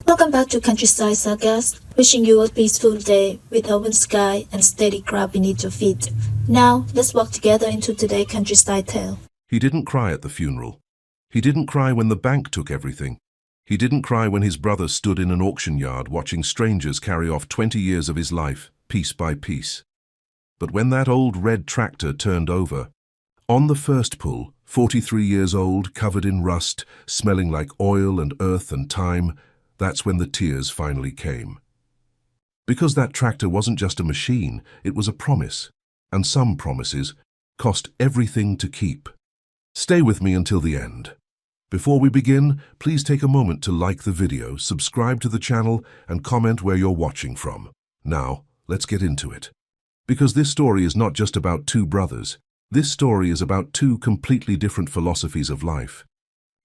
Welcome back to Countryside Sagas, wishing you a peaceful day with open sky and steady crowd beneath your feet. Now, let's walk together into today's countryside tale. He didn't cry at the funeral. He didn't cry when the bank took everything. He didn't cry when his brother stood in an auction yard watching strangers carry off 20 years of his life, piece by piece. But when that old red tractor turned over, on the first pull, 43 years old, covered in rust, smelling like oil and earth and time, that's when the tears finally came. Because that tractor wasn't just a machine, it was a promise, and some promises cost everything to keep. Stay with me until the end. Before we begin, please take a moment to like the video, subscribe to the channel, and comment where you're watching from. Now, let's get into it. Because this story is not just about two brothers. This story is about two completely different philosophies of life.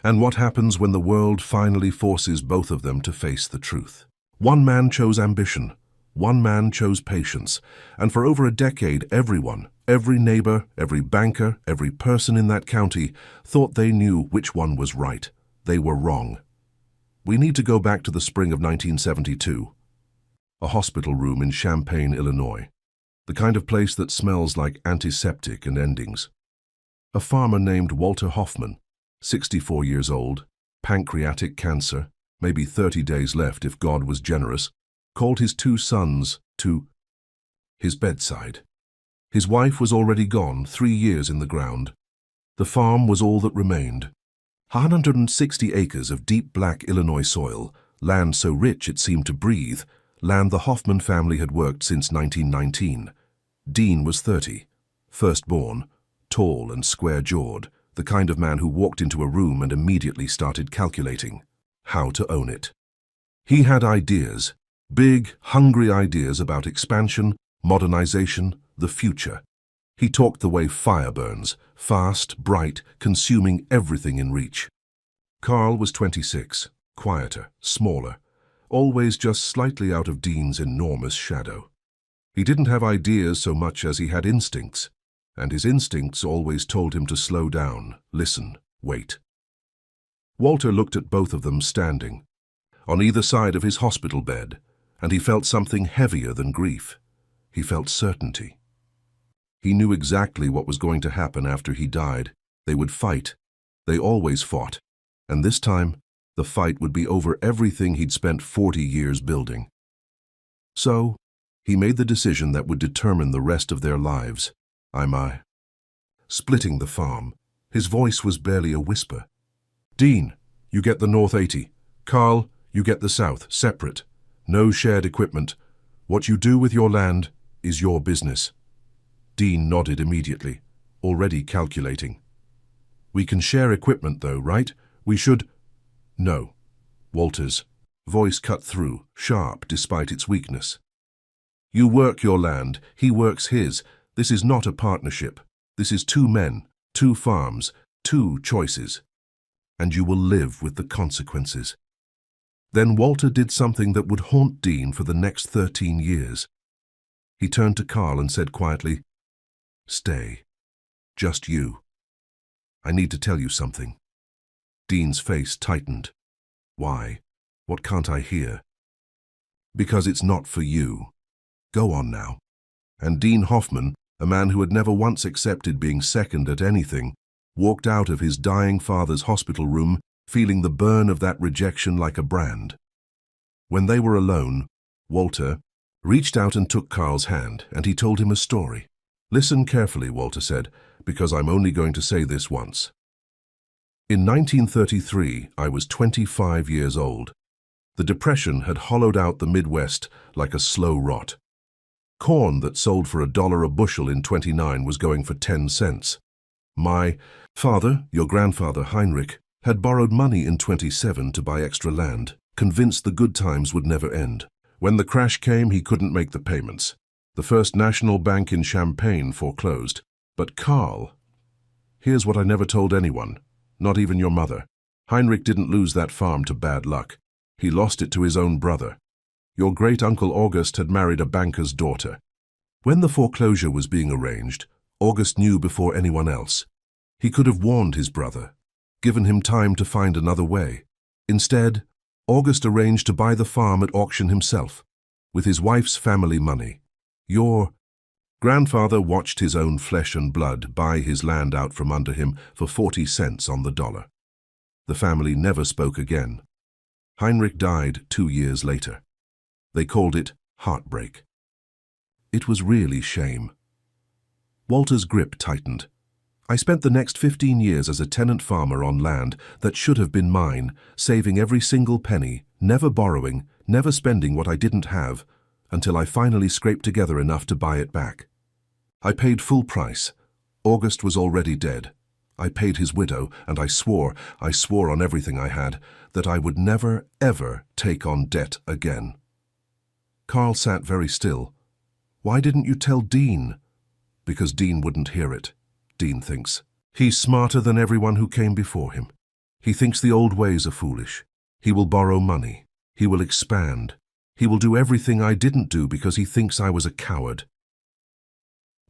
And what happens when the world finally forces both of them to face the truth. One man chose ambition, one man chose patience, and for over a decade everyone, every neighbor, every banker, every person in that county thought they knew which one was right. They were wrong. We need to go back to the spring of 1972. A hospital room in Champaign, Illinois. The kind of place that smells like antiseptic and endings. A farmer named Walter Hoffman, 64 years old, pancreatic cancer, maybe 30 days left if God was generous, called his two sons to his bedside. His wife was already gone, 3 years in the ground. The farm was all that remained. 160 acres of deep black Illinois soil, land so rich it seemed to breathe, land the Hoffman family had worked since 1919. Dean was 30, firstborn, tall and square-jawed, the kind of man who walked into a room and immediately started calculating how to own it. He had ideas, big, hungry ideas about expansion, modernization, the future. He talked the way fire burns, fast, bright, consuming everything in reach. Carl was 26, quieter, smaller, always just slightly out of Dean's enormous shadow. He didn't have ideas so much as he had instincts, and his instincts always told him to slow down, listen, wait. Walter looked at both of them standing, on either side of his hospital bed, and he felt something heavier than grief. He felt certainty. He knew exactly what was going to happen after he died. They would fight. They always fought. And this time, the fight would be over everything he'd spent 40 years building. So, he made the decision that would determine the rest of their lives. Splitting the farm. His voice was barely a whisper. Dean, you get the North 80. Carl, you get the South, separate. No shared equipment. What you do with your land is your business. Dean nodded immediately, already calculating. We can share equipment though, right? We should... No. Walter's voice cut through, sharp despite its weakness. You work your land, he works his. This is not a partnership. This is two men, two farms, two choices. And you will live with the consequences. Then Walter did something that would haunt Dean for the next 13 years. He turned to Carl and said quietly, Stay. Just you. I need to tell you something. Dean's face tightened. Why? What can't I hear? Because it's not for you. Go on now. And Dean Hoffman, a man who had never once accepted being second at anything, walked out of his dying father's hospital room, feeling the burn of that rejection like a brand. When they were alone, Walter reached out and took Carl's hand, and he told him a story. Listen carefully, Walter said, because I'm only going to say this once. In 1933, I was 25 years old. The Depression had hollowed out the Midwest like a slow rot. Corn that sold for $1 a bushel in 29 was going for 10 cents. My father, your grandfather Heinrich, had borrowed money in 27 to buy extra land, convinced the good times would never end. When the crash came, he couldn't make the payments. The First National Bank in Champaign foreclosed. But Carl, here's what I never told anyone, not even your mother. Heinrich didn't lose that farm to bad luck. He lost it to his own brother. Your great-uncle August had married a banker's daughter. When the foreclosure was being arranged, August knew before anyone else. He could have warned his brother, given him time to find another way. Instead, August arranged to buy the farm at auction himself, with his wife's family money. Your grandfather watched his own flesh and blood buy his land out from under him for 40 cents on the dollar. The family never spoke again. Heinrich died 2 years later. They called it heartbreak. It was really shame. Walter's grip tightened. I spent the next 15 years as a tenant farmer on land that should have been mine, saving every single penny, never borrowing, never spending what I didn't have, until I finally scraped together enough to buy it back. I paid full price. August was already dead. I paid his widow, and I swore on everything I had, that I would never, ever take on debt again. Carl sat very still. Why didn't you tell Dean? Because Dean wouldn't hear it. Dean thinks. He's smarter than everyone who came before him. He thinks the old ways are foolish. He will borrow money. He will expand. He will do everything I didn't do because he thinks I was a coward.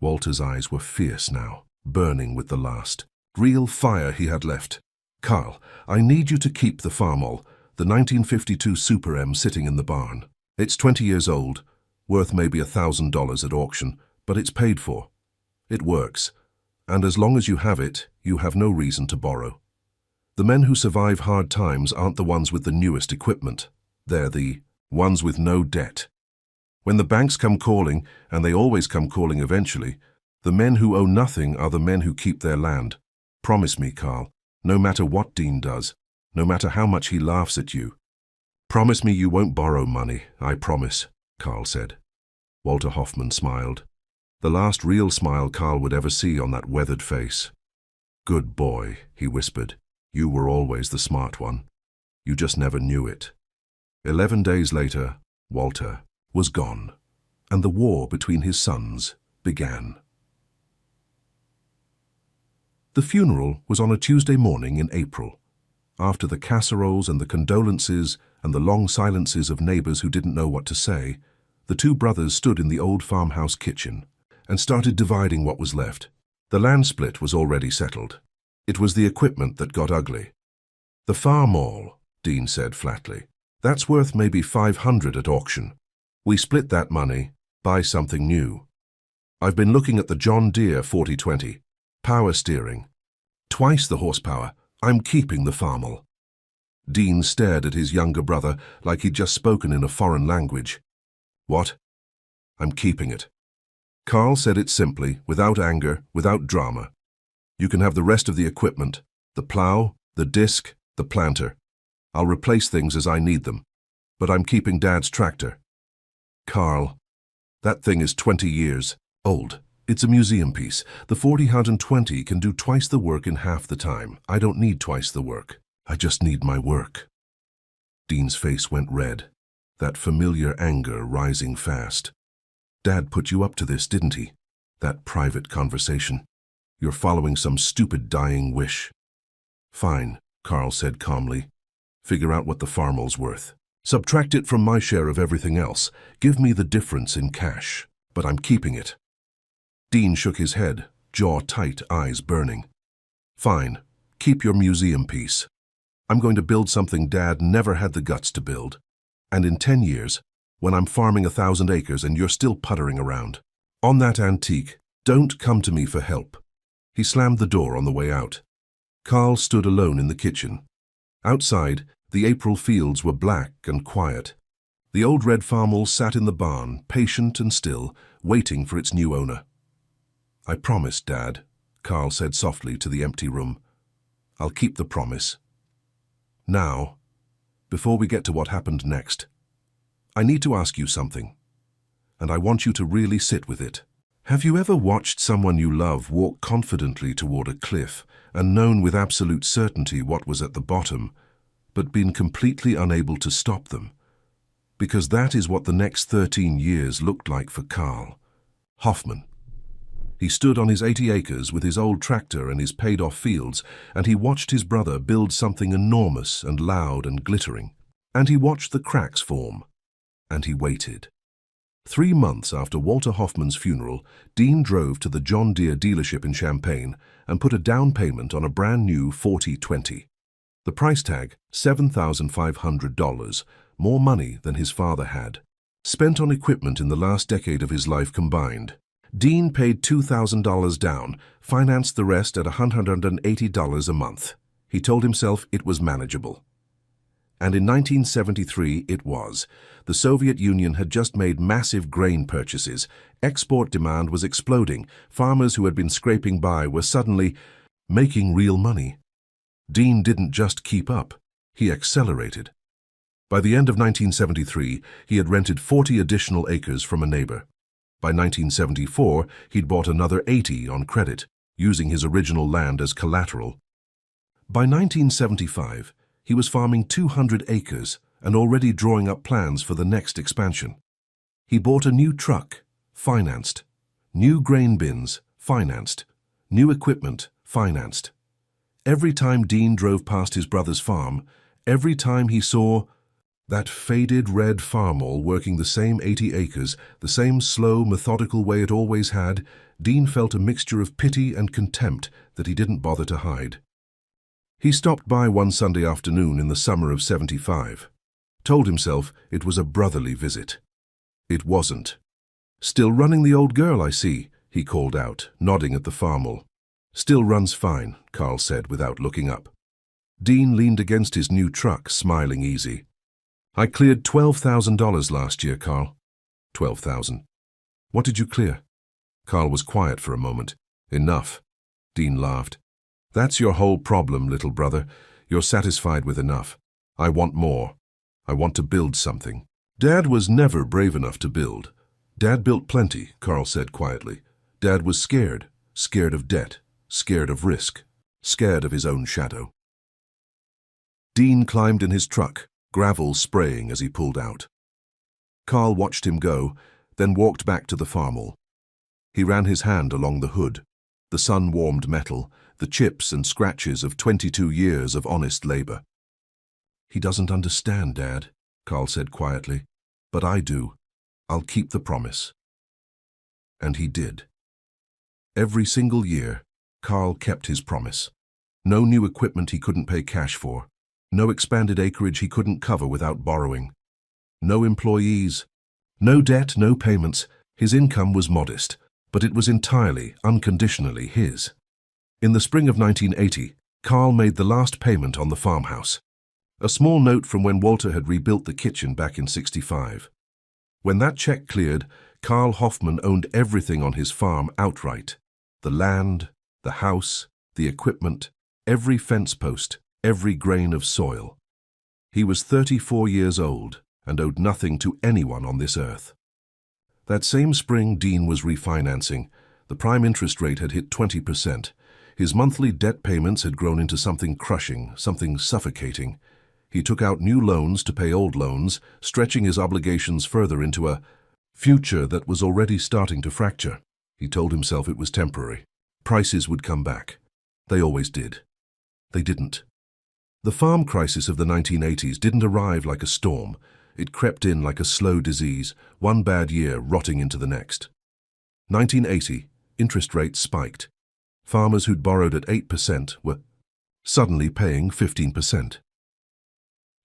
Walter's eyes were fierce now, burning with the last, real fire he had left. Carl, I need you to keep the Farmall, the 1952 Super M sitting in the barn. It's 20 years old, worth maybe $1,000 at auction, but it's paid for. It works, and as long as you have it, you have no reason to borrow. The men who survive hard times aren't the ones with the newest equipment. They're the ones with no debt. When the banks come calling, and they always come calling eventually, the men who owe nothing are the men who keep their land. Promise me, Carl, no matter what Dean does, no matter how much he laughs at you. Promise me you won't borrow money, I promise, Carl said. Walter Hoffman smiled. The last real smile Carl would ever see on that weathered face. Good boy, he whispered. You were always the smart one. You just never knew it. 11 days later, Walter was gone, and the war between his sons began. The funeral was on a Tuesday morning in April. After the casseroles and the condolences and the long silences of neighbors who didn't know what to say, the two brothers stood in the old farmhouse kitchen and started dividing what was left. The land split was already settled. It was the equipment that got ugly. The Farmall, Dean said flatly. That's worth maybe $500 at auction. We split that money, buy something new. I've been looking at the John Deere 4020. Power steering. Twice the horsepower. I'm keeping the Farmall. Dean stared at his younger brother like he'd just spoken in a foreign language. What? I'm keeping it. Carl said it simply, without anger, without drama. You can have the rest of the equipment, the plow, the disc, the planter. I'll replace things as I need them, but I'm keeping Dad's tractor. Carl, that thing is 20 years old. It's a museum piece. The 40-120 can do twice the work in half the time. I don't need twice the work. I just need my work. Dean's face went red, that familiar anger rising fast. Dad put you up to this, didn't he? That private conversation. You're following some stupid dying wish. Fine, Carl said calmly. Figure out what the Farmall's worth. Subtract it from my share of everything else. Give me the difference in cash. But I'm keeping it. Dean shook his head, jaw tight, eyes burning. Fine, keep your museum piece. I'm going to build something Dad never had the guts to build. And in 10 years, when I'm farming 1,000 acres and you're still puttering around, on that antique, don't come to me for help. He slammed the door on the way out. Carl stood alone in the kitchen. Outside, the April fields were black and quiet. The old red Farmall sat in the barn, patient and still, waiting for its new owner. I promise, Dad, Carl said softly to the empty room. I'll keep the promise. Now, before we get to what happened next, I need to ask you something, and I want you to really sit with it. Have you ever watched someone you love walk confidently toward a cliff and known with absolute certainty what was at the bottom, but been completely unable to stop them? Because that is what the next 13 years looked like for Carl Hoffman. He stood on his 80 acres with his old tractor and his paid-off fields, and he watched his brother build something enormous and loud and glittering. And he watched the cracks form. And he waited. 3 months after Walter Hoffman's funeral, Dean drove to the John Deere dealership in Champaign and put a down payment on a brand new 4020. The price tag, $7,500, more money than his father had. Spent on equipment in the last decade of his life combined. Dean paid $2,000 down, financed the rest at $180 a month. He told himself it was manageable. And in 1973 it was. The Soviet Union had just made massive grain purchases. Export demand was exploding. Farmers who had been scraping by were suddenly making real money. Dean didn't just keep up, he accelerated. By the end of 1973, he had rented 40 additional acres from a neighbor. By 1974, he'd bought another 80 on credit, using his original land as collateral. By 1975, he was farming 200 acres and already drawing up plans for the next expansion. He bought a new truck, financed. New grain bins, financed. New equipment, financed. Every time Dean drove past his brother's farm, every time he saw that faded red Farmall working the same 80 acres, the same slow, methodical way it always had, Dean felt a mixture of pity and contempt that he didn't bother to hide. He stopped by one Sunday afternoon in the summer of '75. Told himself it was a brotherly visit. It wasn't. "Still running the old girl, I see," he called out, nodding at the Farmall. "Still runs fine," Carl said without looking up. Dean leaned against his new truck, smiling easy. "I cleared $12,000 last year, Carl." "12,000. What did you clear?" Carl was quiet for a moment. "Enough." Dean laughed. "That's your whole problem, little brother. You're satisfied with enough. I want more. I want to build something." "Dad was never brave enough to build." "Dad built plenty," Carl said quietly. "Dad was scared. Scared of debt. Scared of risk. Scared of his own shadow." Dean climbed in his truck, gravel spraying as he pulled out. Carl watched him go, then walked back to the Farmall. He ran his hand along the hood, the sun-warmed metal, the chips and scratches of 22 years of honest labor. "He doesn't understand, Dad," Carl said quietly. "But I do. I'll keep the promise." And he did. Every single year, Carl kept his promise. No new equipment he couldn't pay cash for. No expanded acreage he couldn't cover without borrowing. No employees. No debt, no payments. His income was modest, but it was entirely, unconditionally his. In the spring of 1980, Carl made the last payment on the farmhouse. A small note from when Walter had rebuilt the kitchen back in '65. When that check cleared, Carl Hoffman owned everything on his farm outright. The land, the house, the equipment, every fence post, every grain of soil. He was 34 years old and owed nothing to anyone on this earth. That same spring, Dean was refinancing. The prime interest rate had hit 20%. His monthly debt payments had grown into something crushing, something suffocating. He took out new loans to pay old loans, stretching his obligations further into a future that was already starting to fracture. He told himself it was temporary. Prices would come back. They always did. They didn't. The farm crisis of the 1980s didn't arrive like a storm. It crept in like a slow disease, one bad year rotting into the next. 1980, interest rates spiked. Farmers who'd borrowed at 8% were suddenly paying 15%.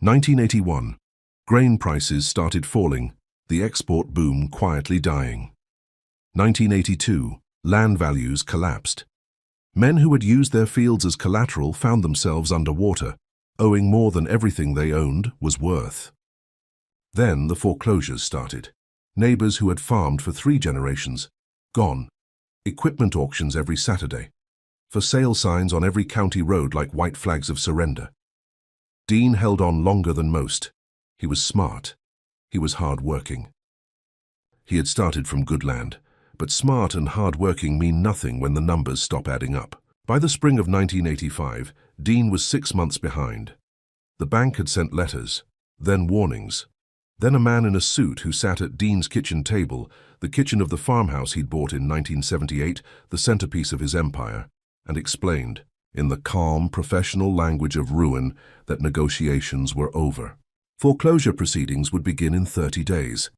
1981, grain prices started falling, the export boom quietly dying. 1982, land values collapsed. Men who had used their fields as collateral found themselves underwater, owing more than everything they owned was worth. Then the foreclosures started. Neighbors who had farmed for 3 generations, gone. Equipment auctions every Saturday. For sale signs on every county road like white flags of surrender. Dean held on longer than most. He was smart. He was hard-working. He had started from good land, but smart and hard-working mean nothing when the numbers stop adding up. By the spring of 1985, Dean was 6 months behind. The bank had sent letters, then warnings. Then a man in a suit who sat at Dean's kitchen table, the kitchen of the farmhouse he'd bought in 1978, the centerpiece of his empire, and explained, in the calm, professional language of ruin, that negotiations were over. Foreclosure proceedings would begin in 30 days.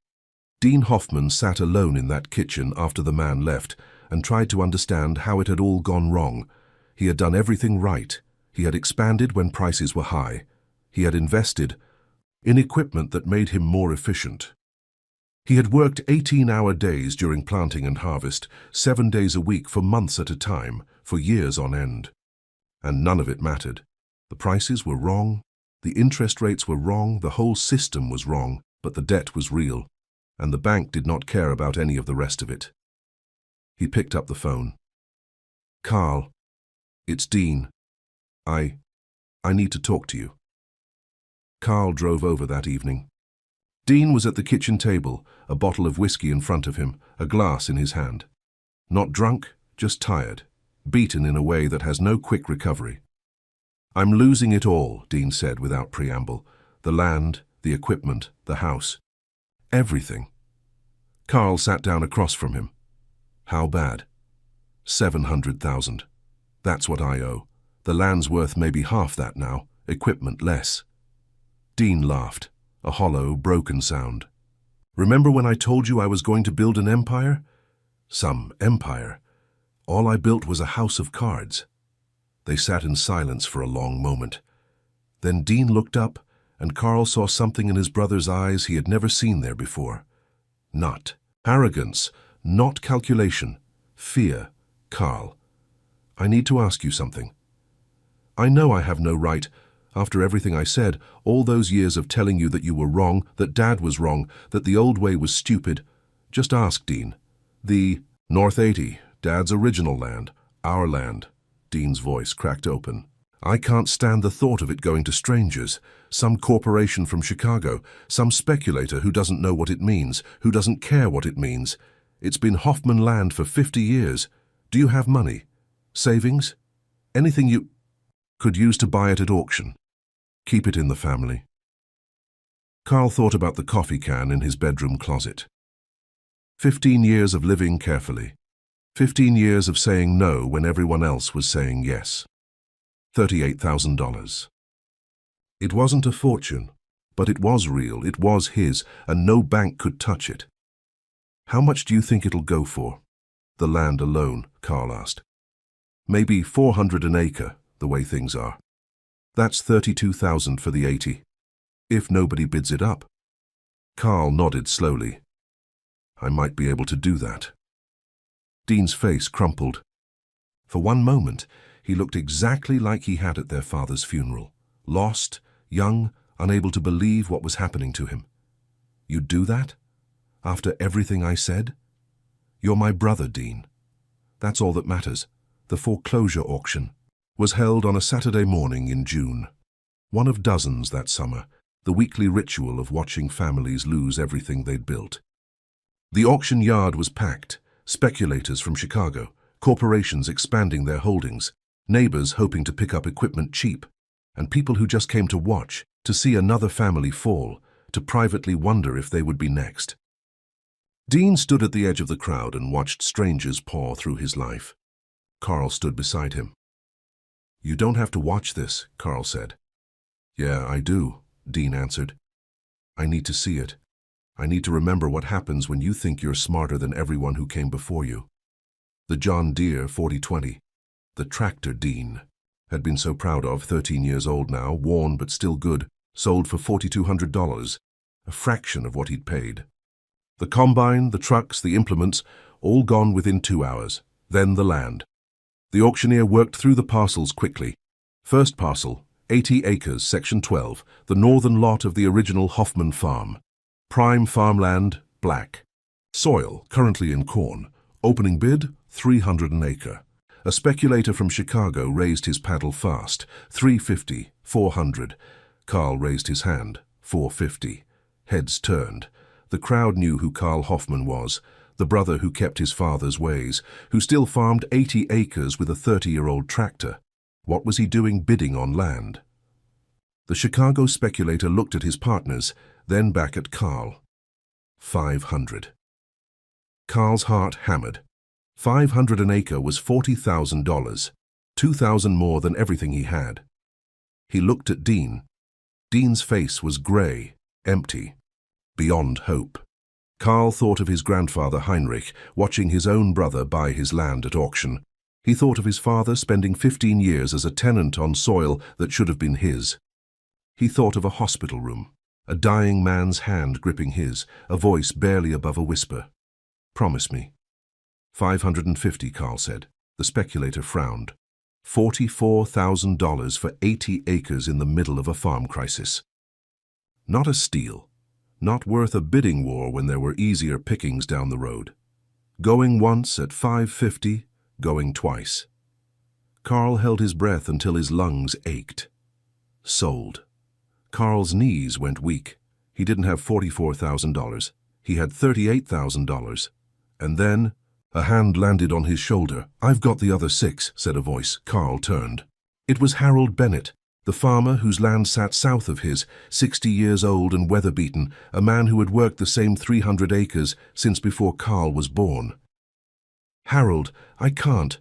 Dean Hoffman sat alone in that kitchen after the man left and tried to understand how it had all gone wrong. He had done everything right. He had expanded when prices were high. He had invested in equipment that made him more efficient. He had worked 18-hour days during planting and harvest, 7 days a week for months at a time, for years on end. And none of it mattered. The prices were wrong, the interest rates were wrong, the whole system was wrong, but the debt was real, and the bank did not care about any of the rest of it. He picked up the phone. "Carl, it's Dean. I need to talk to you." Carl drove over that evening. Dean was at the kitchen table, a bottle of whiskey in front of him, a glass in his hand. Not drunk, just tired, beaten in a way that has no quick recovery. "I'm losing it all," Dean said without preamble. "The land, the equipment, the house. Everything." Carl sat down across from him. "How bad?" "700,000. That's what I owe. The land's worth maybe half that now, equipment less." Dean laughed, a hollow, broken sound. "Remember when I told you I was going to build an empire? Some empire. All I built was a house of cards." They sat in silence for a long moment. Then Dean looked up, and Carl saw something in his brother's eyes he had never seen there before. Not arrogance, not calculation, fear. "Carl, I need to ask you something. I know I have no right, after everything I said, all those years of telling you that you were wrong, that Dad was wrong, that the old way was stupid. Just ask, Dean. The North 80, Dad's original land, our land." Dean's voice cracked open. "I can't stand the thought of it going to strangers, some corporation from Chicago, some speculator who doesn't know what it means, who doesn't care what it means. It's been Hoffman land for 50 years. Do you have money? Savings? Anything you could use to buy it at auction? Keep it in the family." Carl thought about the coffee can in his bedroom closet. 15 years of living carefully. 15 years of saying no when everyone else was saying yes. $38,000. It wasn't a fortune, but it was real, it was his, and no bank could touch it. "How much do you think it'll go for?" "The land alone," Carl asked. "Maybe 400 an acre, the way things are. That's 32,000 for the 80, if nobody bids it up." Carl nodded slowly. "I might be able to do that." Dean's face crumpled. For one moment, he looked exactly like he had at their father's funeral. Lost, young, unable to believe what was happening to him. "You'd do that? After everything I said? You're my brother, Dean. That's all that matters." The foreclosure auction was held on a Saturday morning in June. One of dozens that summer, the weekly ritual of watching families lose everything they'd built. The auction yard was packed. Speculators from Chicago, corporations expanding their holdings, neighbors hoping to pick up equipment cheap, and people who just came to watch, to see another family fall, to privately wonder if they would be next. Dean stood at the edge of the crowd and watched strangers pour through his life. Carl stood beside him. "You don't have to watch this," Carl said. "Yeah, I do," Dean answered. "I need to see it. I need to remember what happens when you think you're smarter than everyone who came before you." The John Deere 4020, the tractor Dean had been so proud of, 13 years old now, worn but still good, sold for $4,200, a fraction of what he'd paid. The combine, the trucks, the implements, all gone within 2 hours. Then the land. The auctioneer worked through the parcels quickly. First parcel, 80 acres, section 12, the northern lot of the original Hoffman farm. Prime farmland, black. Soil, currently in corn. Opening bid, 300 an acre. A speculator from Chicago raised his paddle fast. 350, 400. Carl raised his hand. 450. Heads turned. The crowd knew who Carl Hoffman was, the brother who kept his father's ways, who still farmed 80 acres with a 30-year-old tractor. What was he doing bidding on land? The Chicago speculator looked at his partners, then back at Carl. 500. Carl's heart hammered. 500 an acre was $40,000, 2,000 more than everything he had. He looked at Dean. Dean's face was grey, empty, beyond hope. Carl thought of his grandfather Heinrich, watching his own brother buy his land at auction. He thought of his father spending 15 years as a tenant on soil that should have been his. He thought of a hospital room, a dying man's hand gripping his, a voice barely above a whisper. "Promise me." 550, Carl said. The speculator frowned. $44,000 for 80 acres in the middle of a farm crisis. Not a steal. Not worth a bidding war when there were easier pickings down the road. Going once at 550, going twice. Carl held his breath until his lungs ached. Sold. Carl's knees went weak. He didn't have $44,000. He had $38,000. And then a hand landed on his shoulder. "I've got the other 6, said a voice. Carl turned. It was Harold Bennett, the farmer whose land sat south of his, 60 years old and weather-beaten, a man who had worked the same 300 acres since before Carl was born. "Harold, I can't.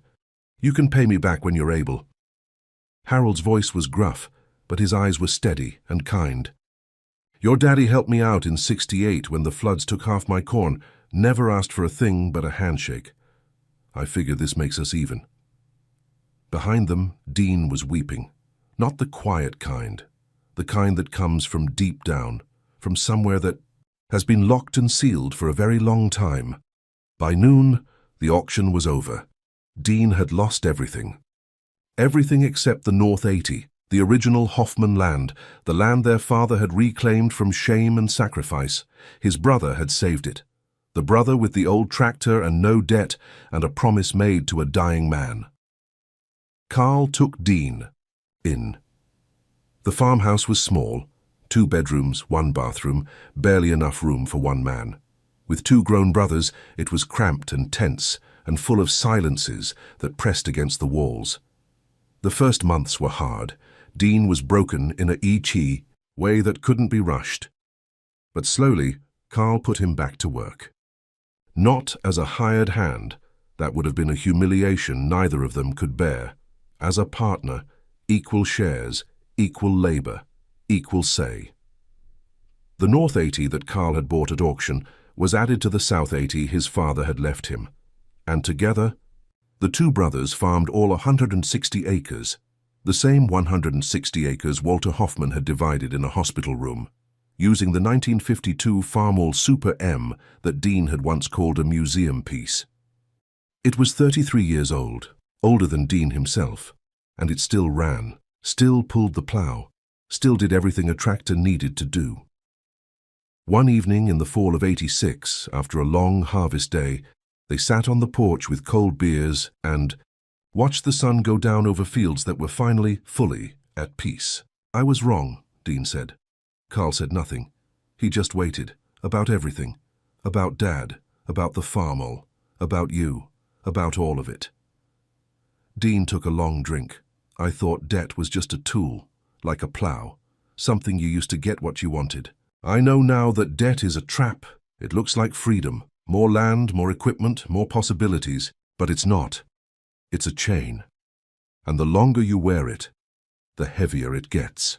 You can pay me back when you're able." Harold's voice was gruff, but his eyes were steady and kind. "Your daddy helped me out in '68 when the floods took half my corn. Never asked for a thing but a handshake. I figure this makes us even." Behind them, Dean was weeping. Not the quiet kind, the kind that comes from deep down, from somewhere that has been locked and sealed for a very long time. By noon, the auction was over. Dean had lost everything. Everything except the North 80, the original Hoffman land, the land their father had reclaimed from shame and sacrifice. His brother had saved it. The brother with the old tractor and no debt and a promise made to a dying man. Carl took Dean in. The farmhouse was small, 2 bedrooms, 1 bathroom, barely enough room for 1 man. With 2 grown brothers, it was cramped and tense and full of silences that pressed against the walls. The first months were hard. Dean was broken in a E.T. way that couldn't be rushed. But slowly, Carl put him back to work. Not as a hired hand, that would have been a humiliation neither of them could bear. As a partner, equal shares, equal labor, equal say. The North 80 that Carl had bought at auction was added to the South 80 his father had left him. And together, the 2 brothers farmed all 160 acres, the same 160 acres Walter Hoffman had divided in a hospital room, using the 1952 Farmall Super M that Dean had once called a museum piece. It was 33 years old, older than Dean himself, and it still ran, still pulled the plow, still did everything a tractor needed to do. One evening in the fall of '86, after a long harvest day, they sat on the porch with cold beers and watched the sun go down over fields that were finally, fully, at peace. "I was wrong," Dean said. Carl said nothing. He just waited, about everything, about Dad, about the Farmall, about you, about all of it. Dean took a long drink. "I thought debt was just a tool, like a plow, something you used to get what you wanted. I know now that debt is a trap. It looks like freedom, more land, more equipment, more possibilities, but it's not. It's a chain. And the longer you wear it, the heavier it gets."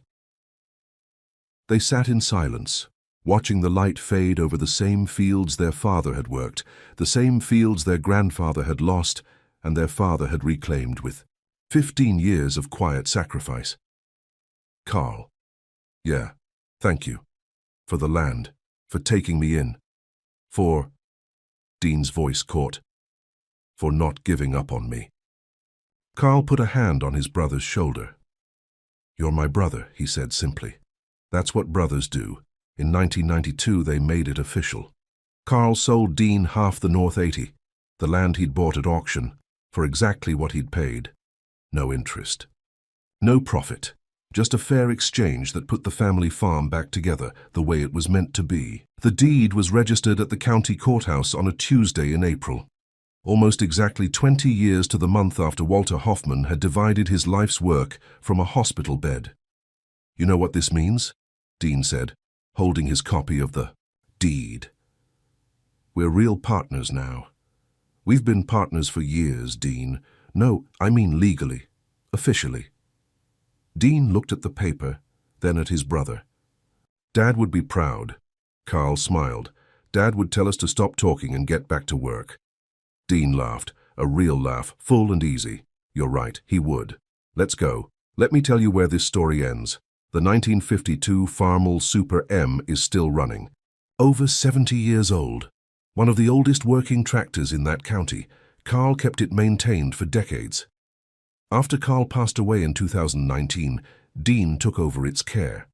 They sat in silence, watching the light fade over the same fields their father had worked, the same fields their grandfather had lost and their father had reclaimed with 15 years of quiet sacrifice. "Carl, yeah, thank you. For the land, for taking me in, for," Dean's voice caught, "for not giving up on me." Carl put a hand on his brother's shoulder. "You're my brother," he said simply. "That's what brothers do. In 1992 they made it official." Carl sold Dean half the North 80, the land he'd bought at auction, for exactly what he'd paid. No interest. No profit. Just a fair exchange that put the family farm back together the way it was meant to be. The deed was registered at the county courthouse on a Tuesday in April, almost exactly 20 years to the month after Walter Hoffman had divided his life's work from a hospital bed. "You know what this means?" Dean said, holding his copy of the deed. "We're real partners now. We've been partners for years, Dean. No, I mean legally, officially." Dean looked at the paper, then at his brother. "Dad would be proud." Carl smiled. "Dad would tell us to stop talking and get back to work." Dean laughed. A real laugh, full and easy. You're right, he would. Let's go. Let me tell you where this story ends. The 1952 Farmall Super M is still running. Over 70 years old. One of the oldest working tractors in that county. Carl kept it maintained for decades. After Carl passed away in 2019, Dean took over its care.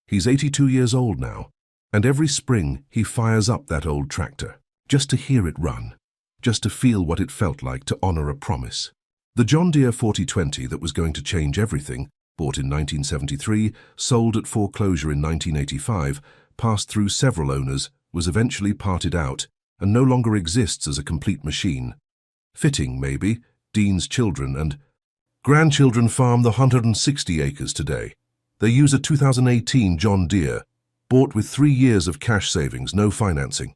He's 82 years old now, and every spring he fires up that old tractor, just to hear it run, just to feel what it felt like to honor a promise. The John Deere 4020 that was going to change everything, bought in 1973, sold at foreclosure in 1985, passed through several owners, was eventually parted out, and no longer exists as a complete machine. Fitting, maybe, Dean's children and grandchildren farm the 160 acres today. They use a 2018 John Deere, bought with 3 years of cash savings, no financing.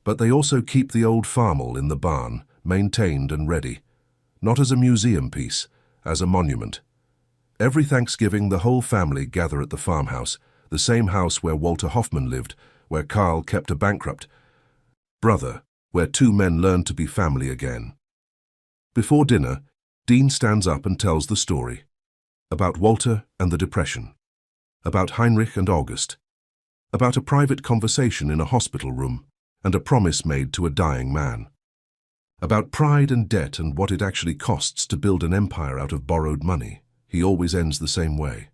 But they also keep the old Farmall in the barn, maintained and ready. Not as a museum piece, as a monument. Every Thanksgiving, the whole family gather at the farmhouse, the same house where Walter Hoffman lived, where Carl kept a bankrupt brother, where 2 men learned to be family again. Before dinner, Dean stands up and tells the story. About Walter and the Depression. About Heinrich and August. About a private conversation in a hospital room and a promise made to a dying man. About pride and debt and what it actually costs to build an empire out of borrowed money. He always ends the same way.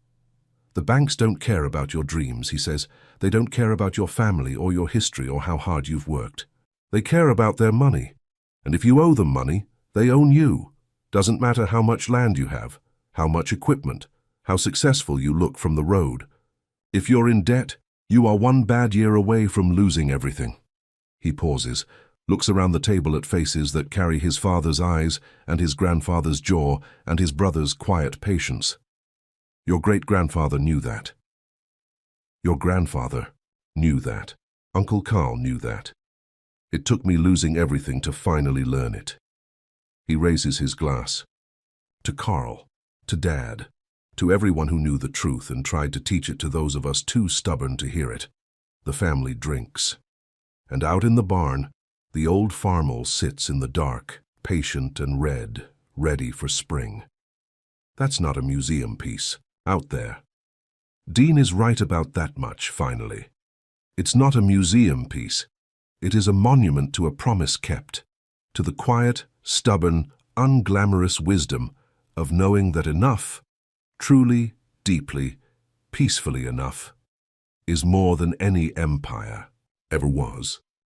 The banks don't care about your dreams, he says. They don't care about your family or your history or how hard you've worked. They care about their money. And if you owe them money, they own you. Doesn't matter how much land you have, how much equipment, how successful you look from the road. If you're in debt, you are 1 bad year away from losing everything. He pauses, looks around the table at faces that carry his father's eyes and his grandfather's jaw and his brother's quiet patience. Your great-grandfather knew that. Your grandfather knew that. Uncle Carl knew that. It took me losing everything to finally learn it. He raises his glass. To Carl, to Dad, to everyone who knew the truth and tried to teach it to those of us too stubborn to hear it. The family drinks. And out in the barn, the old Farmall sits in the dark, patient and red, ready for spring. That's not a museum piece, out there. Dean is right about that much, finally. It's not a museum piece. It is a monument to a promise kept, to the quiet, stubborn, unglamorous wisdom of knowing that enough, truly, deeply, peacefully enough, is more than any empire ever was.